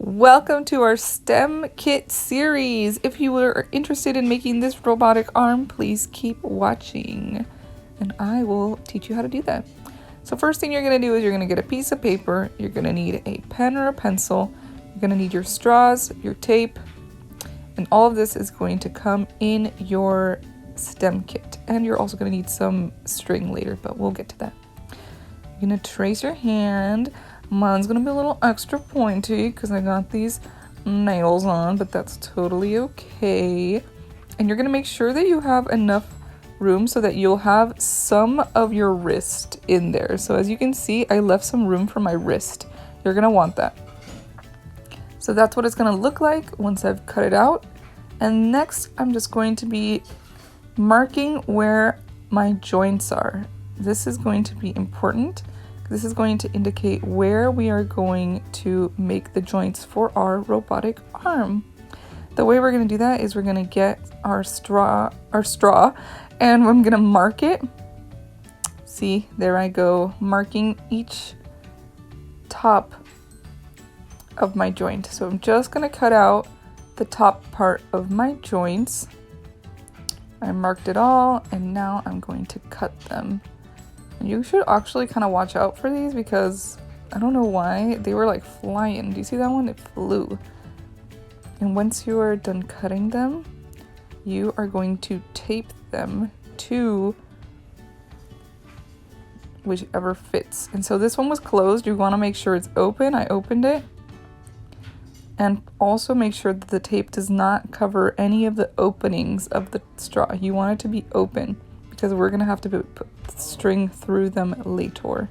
Welcome to our STEM kit series. If you are interested in making this robotic arm, please keep watching and I will teach you how to do that. So first thing you're going to do is you're going to get a piece of paper. You're going to need a pen or a pencil. You're going to need your straws, your tape, and all of this is going to come in your STEM kit. And you're also going to need some string later, but we'll get to that. You're going to trace your hand. Mine's gonna be a little extra pointy because I got these nails on, but that's totally okay. And you're gonna make sure that you have enough room so that you'll have some of your wrist in there. So as you can see, I left some room for my wrist. You're gonna want that. So that's what it's gonna look like once I've cut it out. And next, I'm just going to be marking where my joints are. This is going to be important. This is going to indicate where we are going to make the joints for our robotic arm. The way we're going to do that is we're going to get our straw, and I'm going to mark it. See, there I go, marking each top of my joint. So I'm just going to cut out the top part of my joints. I marked it all, and now I'm going to cut them. You should actually kind of watch out for these because I don't know why they were like flying. Do you see that one? It flew. And once you are done cutting them, you are going to tape them to whichever fits. And so this one was closed. You want to make sure it's open. I opened it. And also make sure that the tape does not cover any of the openings of the straw. You want it to be open, because we're going to have to put string through them later.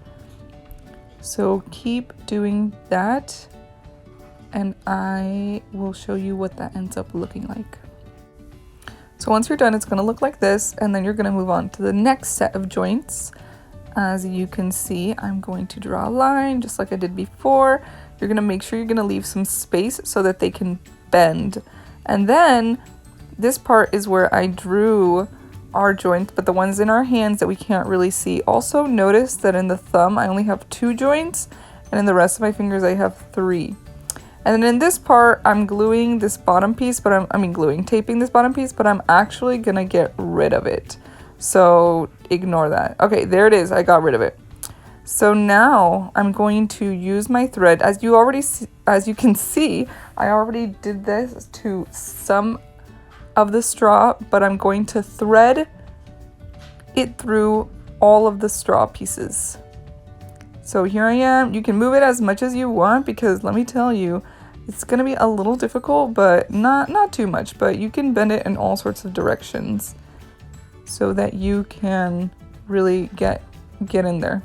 So keep doing that and I will show you what that ends up looking like. So once you're done, it's going to look like this, and then you're going to move on to the next set of joints. As you can see, I'm going to draw a line just like I did before. You're going to make sure you're going to leave some space so that they can bend. And then this part is where I drew our joints, but the ones in our hands that we can't really see. Also notice that in the thumb I only have 2 joints, and in the rest of my fingers I have 3. And then in this part I'm gluing this bottom piece, but taping this bottom piece, but I'm actually gonna get rid of it. So ignore that. Okay, there it is. I got rid of it. So now I'm going to use my thread. As you can see, I already did this to some of the straw, but I'm going to thread it through all of the straw pieces. So here I am. You can move it as much as you want, because let me tell you, it's going to be a little difficult, but not too much, but you can bend it in all sorts of directions so that you can really get in there.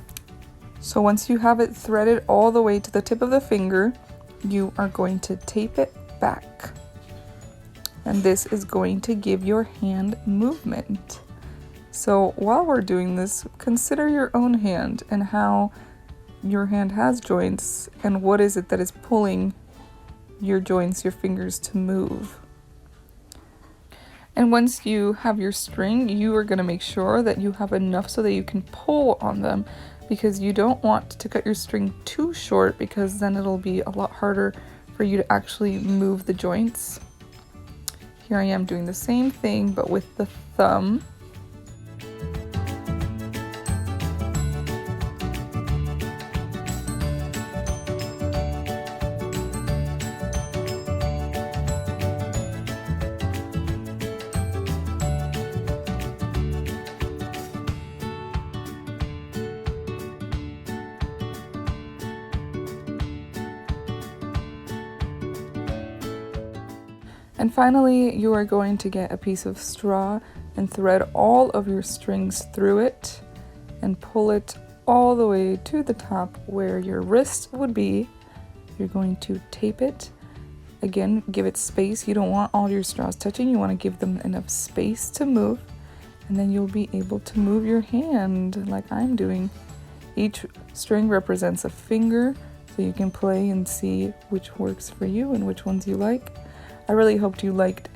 So once you have it threaded all the way to the tip of the finger, you are going to tape it back. And this is going to give your hand movement. So while we're doing this, consider your own hand and how your hand has joints and what is it that is pulling your joints, your fingers to move. And once you have your string, you are going to make sure that you have enough so that you can pull on them, because you don't want to cut your string too short, because then it'll be a lot harder for you to actually move the joints. Here I am doing the same thing, but with the thumb. And finally, you are going to get a piece of straw and thread all of your strings through it and pull it all the way to the top where your wrist would be. You're going to tape it. Again, give it space. You don't want all your straws touching. You want to give them enough space to move, and then you'll be able to move your hand like I'm doing. Each string represents a finger, so you can play and see which works for you and which ones you like. I really hoped you liked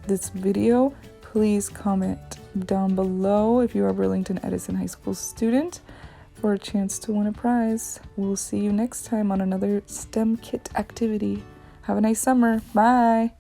this video. Please comment down below if you are a Burlington Edison High School student for a chance to win a prize. We'll see you next time on another STEM kit activity. Have a nice summer. Bye.